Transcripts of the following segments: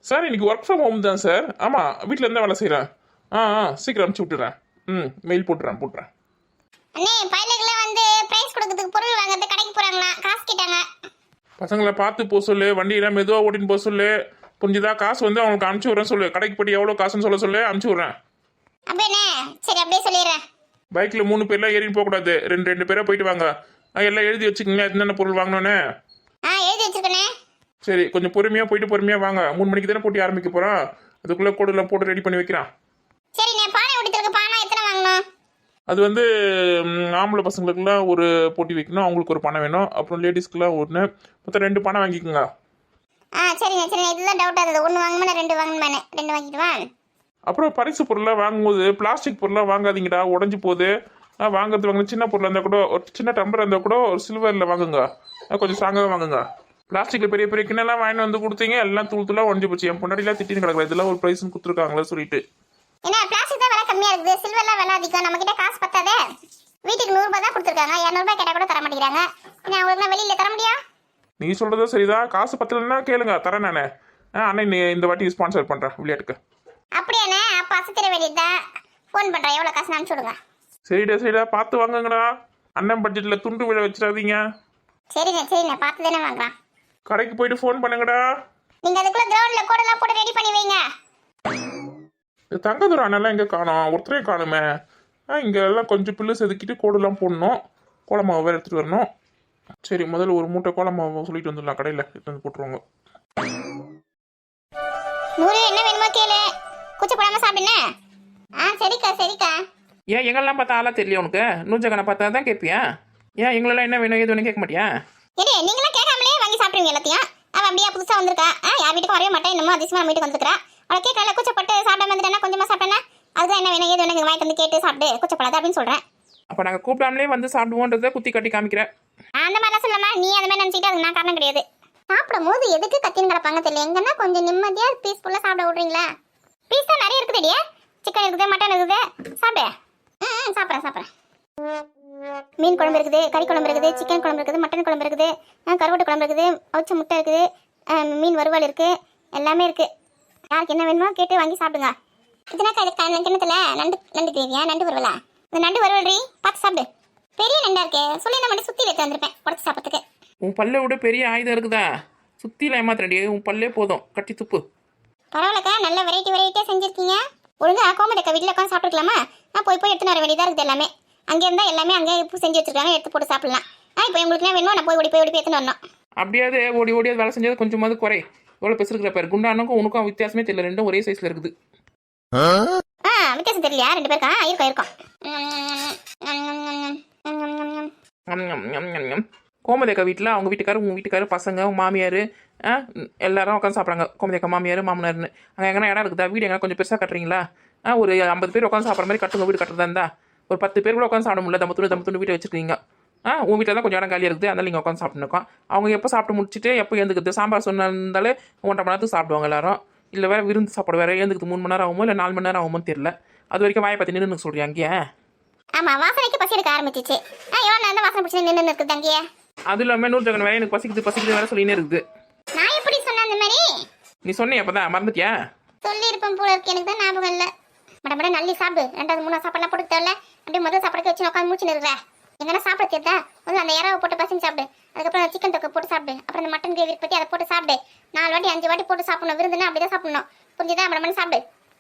Sir இன்னைக்கு work from home தான் sir. ஆமாம், வீட்டில் இருந்தால் வேலை செய்கிறேன். சீக்கிரம் அனுப்பிச்சி விட்டுறேன். மெயில் போட்டுறேன். அண்ணே பையலுக்குலாம் வந்து பிரைஸ் கொடுக்கறதுக்கு பொருள் வாங்குறது கடைக்கு போறாங்களா, காசு கேட்டாங்க. பசங்களை பார்த்து போக சொல்லு, வண்டியெல்லாம் மெதுவாக ஓட்டின்னு போக சொல்லு. புரிஞ்சுதா? காசு வந்து அவங்களுக்கு அனுப்பிச்சி விட்றேன்னு சொல்லு. கடைக்கு போய்ட்டு எவ்வளோ காசுன்னு சொல்லு, அனுப்பிச்சி விட்றேன். அப்படியே சரி, அப்படியே சொல்லிடுறேன். பைக்கில் 3 பேர்லாம் ஏறின்னு போகக்கூடாது. ரெண்டு பேராக போயிட்டு வாங்க. எல்லாம் எழுதி வச்சுக்கோங்க, என்னென்ன பொருள் வாங்கணுன்னு. எழுதி வச்சிருக்கேனே. சரி, கொஞ்சம் பொறுமையாக போயிட்டு பொறுமையாக வாங்க. 3 மணிக்கு தானே போட்டி ஆரம்பிக்க போகிறோம். அதுக்குள்ளே கோடெல்லாம் போட்டு ரெடி பண்ணி வைக்கிறான். சரிண்ணே, பானை ஓடிட்டு பானை எத்தனை வாங்கணும்? அது வந்து ஆம்பளை பசங்களுக்குலாம் ஒரு போட்டி வைக்கணும், அவங்களுக்கு ஒரு பணம் வேணும். அப்புறம் லேடிஸ்க்குலாம் ஒன்று, மொத்தம் 2 பணம் வாங்கிக்கோங்க. சரிண்ணே, இதுதான் டவுட்டாக இருந்தது. 1 வாங்கணுமா 2 வாங்கணுமானே? 2 வாங்கிடுவா. அப்புறம் பரிசு பொருளாக வாங்கும்போது பிளாஸ்டிக் பொருளாக வாங்காதீங்கடா, உடஞ்சி போகுது. வாங்குறது வாங்க, சின்ன பொருளாக இருந்தால் கூட, ஒரு சின்ன டம்பர் இருந்தால் கூட ஒரு சில்வரில் வாங்குங்க. கொஞ்சம் ஸ்ட்ராங்காக வாங்குங்க. பிளாஸ்டிக்கில் பெரிய பெரிய கிண்ணெல்லாம் வாங்கிட்டு வந்து கொடுத்தீங்க, எல்லாம் தூளாக உடஞ்சி போச்சு. என் பொண்டாட்டிலாம் திட்டின்னு கிடக்குறேன், இதெல்லாம் ஒரு ப்ரைஸ்னு கொடுத்துருக்காங்களே சொல்லிட்டு. ஏன்னா பிளாஸ்டிக் தான் விலை கம்மியாக இருக்குது, சில்வர்லாம் விலை அதிகம். நம்மக்கிட்ட காசு பத்தாதே. வீட்டுக்கு 100 ரூபாய் தான் கொடுத்துருக்காங்க, 200 ரூபாய் கேட்டால் கூட தர மாட்டேங்கிறாங்க. ஏன்னா அவங்களுக்கு வெளியில் தர முடியும். நீ சொல்கிறதோ சரிதான். காசு பத்தலைன்னா கேளுங்க, தரேன் நான். அண்ணன் நீ இந்த வாட்டி ஸ்பான்சர் பண்ணுறேன் விளையாட்டுக்கு. அப்படியாண்ணே, அப்போ அசத்திர வேண்டியதுதான். ஃபோன் பண்ணுறேன், எவ்வளோ காசு அனுப்பிச்சு விடுங்க. சரிடா பார்த்து வாங்குங்கடா. அண்ணன் பட்ஜெட்டில் துண்டு விழ வச்சிடாதீங்க. சரிண்ணே பார்த்து தானே வாங்கலாம். கடைக்கு போயிட்டு ஃபோன் பண்ணுங்கடா. நீங்கள் அதுக்குள்ளே கிரவுண்டில் கோடெல்லாம் போட்டு ரெடி பண்ணி வைங்க. தங்கதுரை அண்ணெல்லாம் எங்கே காணோம்? ஒருத்தரையும் காணுமே. இங்கே எல்லாம் கொஞ்சம் பில்லு செதுக்கிட்டு கோடெல்லாம் போடணும். கோலமாவை வேறு எடுத்துகிட்டு வரணும். சரி, முதல்ல ஒரு மூட்டை கோலமாவை சொல்லிட்டு வந்துடலாம், கடையில் எடுத்து வந்து போட்டுருவாங்க. 100 என்ன வேணுமோ கேளு, குச்சி போடாமல் சாப்பிடுண்ணே. சரிக்கா. ஏன் எங்களெல்லாம் பார்த்தா ஆளா தெரியல உனக்கு? நூஞ்சக்கனை பார்த்தா தான் கேட்பியா? ஏன் எங்களெல்லாம் என்ன வேணும், எது வேணும் கேட்க மாட்டியா? நீங்களாம் கேட்காமலே வாங்கி சாப்பிடுவீங்க எல்லாத்தையும். அவள் அப்படியே புதுசாக வந்திருக்கா. யார் வீட்டுக்கு வரவே மாட்டேன், இன்னமும் அதிசயமாக நம்ம வீட்டுக்கு வந்துருக்கா. அவளை கேட்கல, கூச்சப்பட்டு சாப்பிடாம வந்துட்டேன்னா, கொஞ்சமாக சாப்பிட்டேன்னா அதுதான் என்ன வேணும், ஏது வேணும் வாங்கி வந்து கேட்டு சாப்பிட்டு கூச்சப்படாது அப்படின்னு சொல்கிறேன். அப்போ நாங்கள் கூப்பிடாமலே வந்து சாப்பிடுவோன்றதை குத்தி கட்டி காமிக்கிறேன். அந்த மாதிரிலாம் சொல்லலாமா? நீ அந்த மாதிரி நினச்சிட்டு அது நான் காரணம் கிடையாது. சாப்பிடும் போது எதுக்கு கத்தின்னு கிடப்பாங்க தெரியல. எங்கன்னா கொஞ்சம் நிம்மதியாக பீஸ்ஃபுல்லாக சாப்பிட விட்றீங்களா? பீஸ் தான் நிறைய இருக்குதுடியே. சிக்கன் இருக்குது, மட்டன் இருக்குது, சாப்பிடு. சாப்பிட்றேன். மீன் குழம்பு இருக்குது, கறி குழம்பு இருக்குது, சிக்கன் குழம்பு இருக்குது, மட்டன் குழம்பு இருக்குது, கருவாட்டு குழம்பு இருக்குது, அவிச்ச முட்டை இருக்குது, மீன் வறுவல் இருக்குது, எல்லாமே இருக்குது. யாருக்கு என்ன வேணுமோ கேட்டு வாங்கி சாப்பிடுங்க. இதுனாக்கா கிணத்துல நண்டு கிரேவியா, நண்டு வறுவலா? இந்த நண்டு வறுவல் ரீ பார்த்து சாப்பிடு. பெரிய நண்டா இருக்கே, சொல்லி நான் மட்டும் சுற்றி வைத்து வந்திருப்பேன் உடச்சி சாப்பிட்றதுக்கு. உன் பல்ல விட பெரிய ஆயுதம் இருக்குதா? சுற்றியில் ஏமாத்திரடி, உன் பல்லே போதும், கட்டி துப்பு. பரவாயில்லக்கா, நல்ல வெரைட்டியாக செஞ்சுருக்கீங்க. ஒழுங்கா கோமதிக்கா வீட்டில் உட்காந்து சாப்பிட்டுக்கலாமா? நான் போய் எடுத்துன்னு வர வேண்டியதாக இருக்குது எல்லாமே. அங்கே இருந்தால் எல்லாமே அங்கே இப்போ செஞ்சு வச்சிருக்காங்க, எடுத்து போட்டு சாப்பிடலாம். இப்போ உங்களுக்கு என்ன வேணுமோ நான் போய் ஓடி எடுத்துன்னு வரணும். அப்படியாவது ஓடி வேலை செஞ்சது கொஞ்சமாவது குறை. எவ்வளோ பெருசுக்கிற பேர் குண்டானுக்கும் உனக்கும் வித்தியாசமே தெரியல, ரெண்டும் ஒரே சைஸில் இருக்குது. வித்தியாசம் தெரியலையா? 2 பேருக்கா? இருக்கும். கோமதேக்கா வீட்டில் அவங்க வீட்டுக்காரர், உங்கள் வீட்டுக்காரர், பசங்க, உங்கள் மாமியார் எல்லாரும் உட்காந்து சாப்பிட்றாங்க. கோமதேக்கா மாமியார் மாமனார்னு அங்கே எங்கன்னா இடம் இருக்குதா? வீடு எங்கன்னா கொஞ்சம் பெருசாக கட்டுறீங்களா? ஒரு 50 பேர் உட்காந்து சாப்பிட்ற மாதிரி கட்டுங்க. வீடு கட்டுறதா இருந்தா ஒரு 10 பேர் கூட உட்காந்து சாப்பிட முடியல. தம்ம துண்டு வீட்டை வச்சுருக்கீங்க. உங்கள் வீட்டில் தான் கொஞ்சம் இடம் காலியாக இருக்குது, அதனால் நீங்கள் உட்காந்து சாப்பிட்டுருக்கோம். அவங்க எப்போ சாப்பிட்டு முடிச்சுட்டு எப்போ எழுந்துக்குது? சாம்பார் சொன்னாலே 1.5 மணி நேரத்துக்கு சாப்பிடுவாங்க எல்லாரும். இல்லை வேறு விருந்து சாப்பாடு வேறு எழுந்துக்குது 3 மணி நேரம் ஆகுமோ இல்லை 4 மணி நேரம் ஆகுமோன்னு தெரியல. அது வரைக்கும் வாயை பற்றி நின்று சொல்கிறீங்க அங்கேயே. ஆமாம், வாசனைக்கு பசி எடுக்க ஆரம்பிச்சிச்சு. எவ்வளோ நேரம் வாசனை பிடிச்சி நின்று இருக்குது அங்கேயே. அது இல்லாமல் நூறு ஜகன் வேறு எனக்கு பசிக்குது வேறு சொல்லினே இருக்குது. நான் எப்படி சொன்னேன் அந்த மாதிரி? நீ சொன்னே அப்போ தான் மறந்துட்டியா? சொல்லியிருப்பேன் போல இருக்கு, எனக்கு தான் ஞாபகம் இல்லை. மட நல்லி சாப்பிடு. 2வது 3வது சாப்பாடுலாம் போட்டு தேவையில்ல. அப்படியே முதல் சாப்பாடுக்கு வச்சு உட்காந்து மூச்சு நிறுற. எங்கன்னா சாப்பிட சேர்த்தா முதல்ல அந்த இறாவை போட்டு பசங்க சாப்பிடு. அதுக்கப்புறம் சிக்கன் தொக்கை போட்டு சாப்பிடு. அப்புறம் அந்த மட்டன் கிரேவி பற்றி அதை போட்டு சாப்பிடு. 4 வாட்டி 5 வாட்டி போட்டு சாப்பிடணும். விருந்துன்னா அப்படிதான் சாப்பிடணும். புரிஞ்சுதான்? அப்புறம் சாப்பிடு.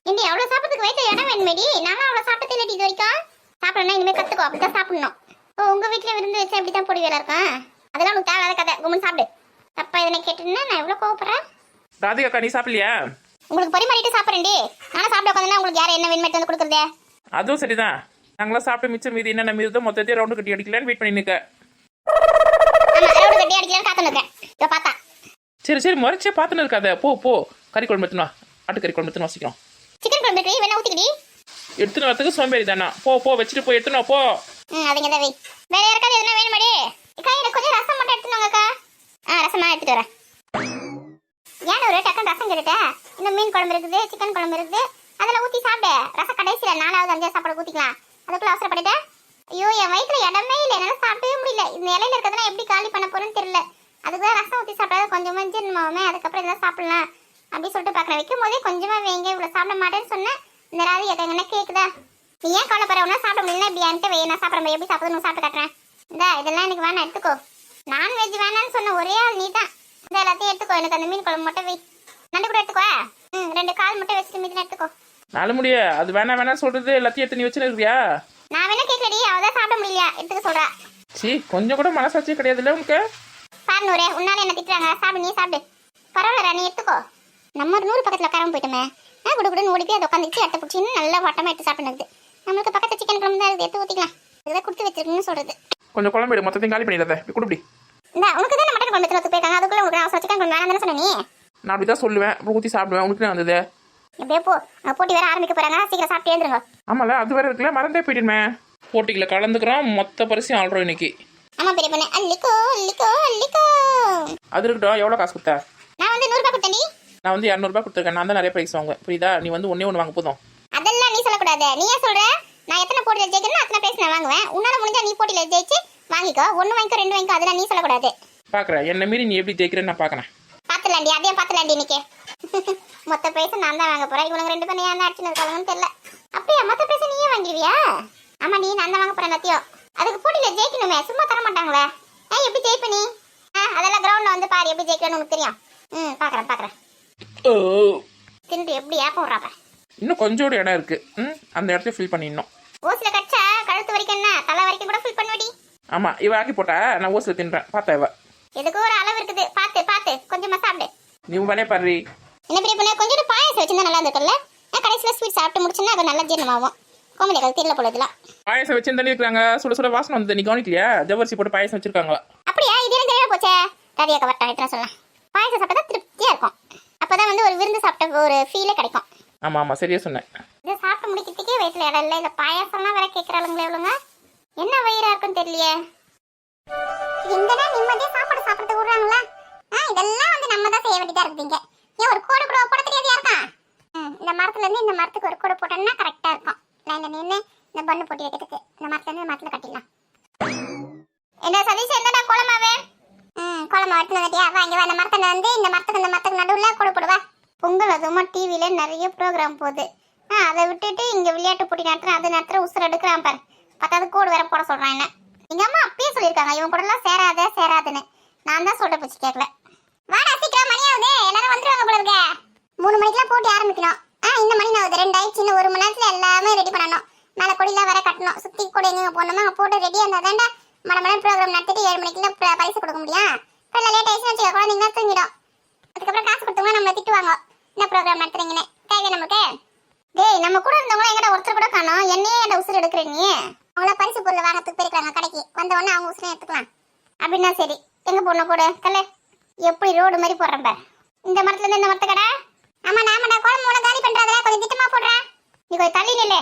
இனி அவ்வளோ சாப்பிட்றதுக்கு வயிற்று இடம் வேணுமேடி. நானும் அவ்வளோ சாப்பிட்டதே இல்லை இது வரைக்கும். சாப்பிடணும்னா இனிமேல் கற்றுக்கோ, அப்படி தான் சாப்பிடணும். உங்கள் வீட்டில் விருந்து வச்சா இப்படி தான் போடுவேல இருக்கும். அதெல்லாம் உனக்கு தேவையில்லாத கதை. கும்பன் சாப்பிடு. தப்பா எதனை கேட்டுன்னா நான் எவ்வளோ கோவப்படுறேன். ராதிகாக்கா நீ சாப்பிடலையா? உங்களுக்கு பரிமாறிட்டு சாப்பிட்றேன்டி. நானும் சாப்பிட உட்காந்துன்னா உங்களுக்கு யார் என்ன வேணுமே வந்து கொடுக்குறதே? அதுவும் சரிதான். நாங்களாம் சாப்பிட்டு மிச்சம் மீதி என்ன மீதோ மொத்தத்தையும் ரவுண்டு கட்டி அடிக்கலான்னு வெயிட் பண்ணி நிற்க. ரவுண்டு கட்டி அடிக்கலான்னு காத்துன்னு இருக்கேன். இப்போ பார்த்தா சரி முறைச்சே பார்த்துன்னு இருக்காத. போ கறி குழம்பு எடுத்துனா, ஆட்டுக்கறி குழம்பு எடுத்துன்னு வசிக்கிறோம். சிக்கன் குழம்பு இருக்கு, வேணா ஊற்றிக்கிடி. எடுத்துன்னு வரத்துக்கு சோம்பேறி தானா? போ வச்சுட்டு போய் எடுத்துனா போ. அதுங்க தான் வை. வேற யாருக்காவது எதுனா வேணுமாடி? அக்கா எனக்கு கொஞ்சம் ரசம் மட்டும் எடுத்துனாங்கக்கா. ரசமா எடுத்துட்டு வரேன். ஏன் ஒரு டக்குன்னு ரசம் கேட்டுட்டேன். இன்னும் மீன் குழம்பு இருக்குது, சிக்கன் குழம்பு இருக்குது, அதெல்லாம் ஊற்றி சாப்பிடு. ரசம் கடைசியில் 4வது 5வது சாப்பாடு ஊற்றிக்கலாம். அதுக்குள்ள அவசரப்பட்டுட்டேன். ஐயோ, என் வயிற்றுல இடமே இல்லை, என்னால் சாப்பிடவே முடியல. இந்த இலையில இருக்கிறதுனா எப்படி காலி பண்ண போறேன்னு தெரியல. அதுக்கு தான் ரசம் ஊற்றி சாப்பிட்டா கொஞ்சம் ஜீரணமாகுமே. அதுக்கப்புறம் இதெல்லாம் சாப்பிடலாம். அப்படி சொல்லிட்டு பார்க்குறேன். வைக்கும் போதே கொஞ்சமா வைங்க, இவ்வளோ சாப்பிட மாட்டேன்னு சொன்னேன். இந்த ராதி எங்கன்னா கேட்குதா? நீ ஏன் கவலைப்படுற? ஒன்றா சாப்பிட முடியல இப்படி என்கிட்ட வை, நான் சாப்பிட்றேன். எப்படி சாப்பிடுன்னு சாப்பிட்டு காட்டுறேன். இந்த இதெல்லாம் எனக்கு வேணாம், எடுத்துக்கோ. நான்வெஜ் வேணான்னு சொன்ன ஒரே ஆள் நீ தான். இந்த எல்லாத்தையும் எடுத்துக்கோ. எனக்கு அந்த மீன் குழம்பு மட்டும் வை. நண்டு கூட எடுத்துக்கோ. 2 கால் மட்டும் வச்சுட்டு மீதி எடுத்துக்கோ. நாலு முடிய அது வேணாம் சொல்றது எல்லாத்தையும் எடுத்து நீ வச்சுன்னு இருக்கியா? நான் வேணா கேட்கடி, அவதான் சாப்பிட முடியலையா எடுத்துக்க சொல்றா. சீ, கொஞ்சம் கூட மனசாட்சியே கிடையாதுல்ல உனக்கு? பாரு நூறு, உன்னால என்ன திட்டுறாங்க. சாப்பிடு, நீ சாப்பிடு. பரவாயில்ல, நீ எடுத்துக்கோ. நம்ம ஒரு 100 பக்கத்தில் உட்காராம போயிட்டோமே. குடுக்குடுன்னு ஓடி போய் அதை உட்காந்துச்சு இடத்த பிடிச்சின்னு நல்லா வட்டமாக எடுத்து சாப்பிடுறது. நம்மளுக்கு பக்கத்தில் சிக்கன் குழம்பு தான் இருக்குது, எடுத்து ஊற்றிக்கலாம். இதுதான் கொடுத்து வச்சிருக்குன்னு சொல்றது. கொஞ்சம் குழம்பு எடு, மொத்தத்தையும் காலி பண்ணிடாத. குடுப்படி. இந்த உனக்கு தான் மட்டன் குழம்பு எடுத்து போயிருக்காங்க. அதுக்குள்ள உங்களுக்கு அவசரம் சிக்கன் குழம்பு வேணாம் தானே சொன்ன நீ? நான் அப்படிதான் சொல்லுவேன், அப்புறம் ஊற்றி சாப்பிடுவேன். உனக்கு நான் வந்தது. எப்படியே போ, போட்டி வேற ஆரம்பிக்க போறாங்க. சீக்கிரம் சாப்பிட்டு எழுந்துருங்க. ஆமால, அது வேற இருக்குல்ல, மறந்தே போயிட்டுமே. போட்டிகளை கலந்துக்கிறோம், மொத்த பரிசையும் ஆள்றோம் இன்னைக்கு. ஆமா பெரிய பொண்ணு, அள்ளிக்கோ அள்ளிக்கோ அள்ளிக்கோ. அது இருக்கட்டும், எவ்வளோ காசு கொடுத்த? நான் வந்து 100 ரூபாய் கொடுத்தேன்டி. நான் வந்து 200 கொடுத்துருக்கேன். நான் தான் நிறைய ப்ரைஸ் வாங்குவேன், புரியுதா? நீ வந்து ஒன்னே ஒன்று வாங்க போதும். அதெல்லாம் நீ சொல்லக்கூடாது. நீ ஏன் சொல்ற? நான் எத்தனை போட்டியில் ஜெயிக்கணும் அத்தனை பேசி நான் வாங்குவேன். உன்னால முடிஞ்சா நீ போட்டியில் ஜெயிச்சு வாங்கிக்கோ. 1 வாங்கிக்கோ 2 வாங்கிக்கோ, அதெல்லாம் நீ சொல்லக்கூடாது. பார்க்குறேன், என்ன மீறி நீ எப்படி ஜெயிக்கிறேன்னு நான் பார்க்குறேன். பாத்துலாண்டி, அதையும் பாத்துலாண்டி இன்னைக்கு. மொத்த பைசா நான் தான் வாங்க போறேன். இவனுக்கு 2 பேரும் ஏன் தான் அடிச்சுன்னு இருக்காங்கன்னு தெரியல. அப்படியா? மொத்த பைசா நீயே வாங்கிடுவியா? ஆமா, நீ நான் தான் வாங்க போறேன் எல்லாத்தையும். அதுக்கு போட்டியில ஜெயிக்கணுமே, சும்மா தர மாட்டாங்களே. எப்படி ஜெயிப்ப நீ? அதெல்லாம் கிரவுண்ட்ல வந்து பாரு, எப்படி ஜெயிக்கணும்னு உனக்கு தெரியும். பாக்குறேன். திண்டு எப்படி ஏப்ப விடுறாப்ப. இன்னும் கொஞ்சோடு இடம் இருக்கு. அந்த இடத்த ஃபில் பண்ணிடணும். ஓசில கடிச்சா கழுத்து வரைக்கும் என்ன, தலை வரைக்கும் கூட ஃபில் பண்ணுவடி. ஆமா, இவ ஆக்கி போட்டா நான் ஓசில தின்றேன். பார்த்தா இவ எதுக்கு ஒரு அளவு இருக்குது. பாத்து கொஞ்சமா சாப்பிடு. நீ வேணே பாரு. என்ன பெரிய பொண்ணு, கொஞ்சம் பாயசம் வச்சிருந்தா நல்லா இருந்திருக்குல்ல. கடைசியில ஸ்வீட் சாப்பிட்டு முடிச்சுன்னா அது நல்லா ஜீரணமாகும். கோமதி கதை தெரியல போல இதெல்லாம். பாயசம் வச்சு தண்ணி இருக்கிறாங்க, சுட சுட வாசனை வந்து. நீ கவனிக்கலையா? ஜவ்வரிசி போட்டு பாயசம் வச்சிருக்காங்க. அப்படியா? இது என்ன தெரியல போச்சே. ரதியாக்க வட்டம் சொல்லலாம். பாயசம் சாப்பிட்டா திருப்தியா இருக்கும். அப்பதான் வந்து ஒரு விருந்து சாப்பிட்ட ஒரு ஃபீலே கிடைக்கும். ஆமா, சரியா சொன்னேன். இதை சாப்பிட்டு முடிக்கிறதுக்கே வயிற்றுல இடம் இல்லை. இல்லை பாயாசம்லாம் வேற கேட்கறாளுங்களே எவ்வளோங்க. என்ன வயிறா இருக்குன்னு தெரியலையே. எங்கதான் நிம்மதியா சாப்பாடு சாப்பிட்டு விடுறாங்களா? இதெல்லாம் வந்து நம்ம தான் செய்ய வேண்டியதா இருக்குதுங்க. ஏன் ஒரு கோடு கூட போட தெரியாது யாருக்கா? இந்த மரத்துல இருந்து இந்த மரத்துக்கு ஒரு கோடு போட்டோம்னா கரெக்டா இருக்கும். நான் இந்த நின்று இந்த பண்ணு போட்டி வைக்கிறதுக்கு இந்த மரத்துல இருந்து மரத்துல கட்டிடலாம். என்ன சதீஷ், என்னடா கோலமாவே? கோலமா எடுத்துன்னு வந்துட்டியா? வாங்கி வா. இந்த மரத்துல வந்து இந்த மரத்துக்கு நடுவுல கோடு போடுவா. பொங்கல் அதுவுமா டிவில நிறைய ப்ரோக்ராம் போகுது. அதை விட்டுட்டு இங்க விளையாட்டு போட்டி நடத்துறேன், அது நடத்துற உசுர எடுக்கிறான் பாரு. பத்தாவது கோடு வேற போட சொல்றான். என்ன எங்க அம்மா அப்பயே சொல்லியிருக்காங்க இவன் கூட எல்லாம் சேராதுன்னு. நான் தான் சொல்ற பேச்சு கேட்கல. வாடா சீக்கிரம், மணி ஆகுது. எல்லாரும் வந்துருவாங்க போல இருக்க. 3 மணிக்கெல்லாம் போட்டி ஆரம்பிக்கணும். இந்த மணி ஆகுது, 2 ஆயிடுச்சு. இன்னும் 1 மணி நேரத்துல எல்லாமே ரெடி பண்ணணும். மேல கொடியெல்லாம் வேற கட்டணும். சுத்தி கொடி எங்க போனோமா அங்க போட்டு ரெடியா இருந்தா தாண்டா மடமடம் ப்ரோக்ராம் நடத்திட்டு 7 மணிக்குள்ள பரிசு கொடுக்க முடியும். இப்போ லேட் ஆயிடுச்சுன்னு வச்சுக்க, குழந்தைங்க தூங்கிடும். அதுக்கப்புறம் காசு கொடுத்தவங்க நம்மளை திட்டுவாங்க. என்ன ப்ரோக்ராம் நடத்துறீங்கன்னு. தேவை நமக்கு. டேய், நம்ம கூட இருந்தவங்கள எங்கடா ஒருத்தர் கூட காணோம். என்னையே என்கிட்ட உசுறு எடுக்கிற நீ? அவங்கள பரிசு பொருள் வாங்கறதுக்கு போயிருக்காங்க கடைக்கு. வந்தவொடனே அவங்க உசுரையும் எடுத்துக்கலாம். அப்படின்னா சரி, எங்க போடணும் கூட கல்ல எப்படி ரோடு மாதிரி போடுறேன் பாரு. இந்த மரத்துல இருந்து இந்த மரத்து கடை. ஆமா, நாமடா குழம்பு காலி பண்றதுல கொஞ்சம் திட்டமா போடுறேன். நீ கொஞ்சம் தள்ளி நில்லு.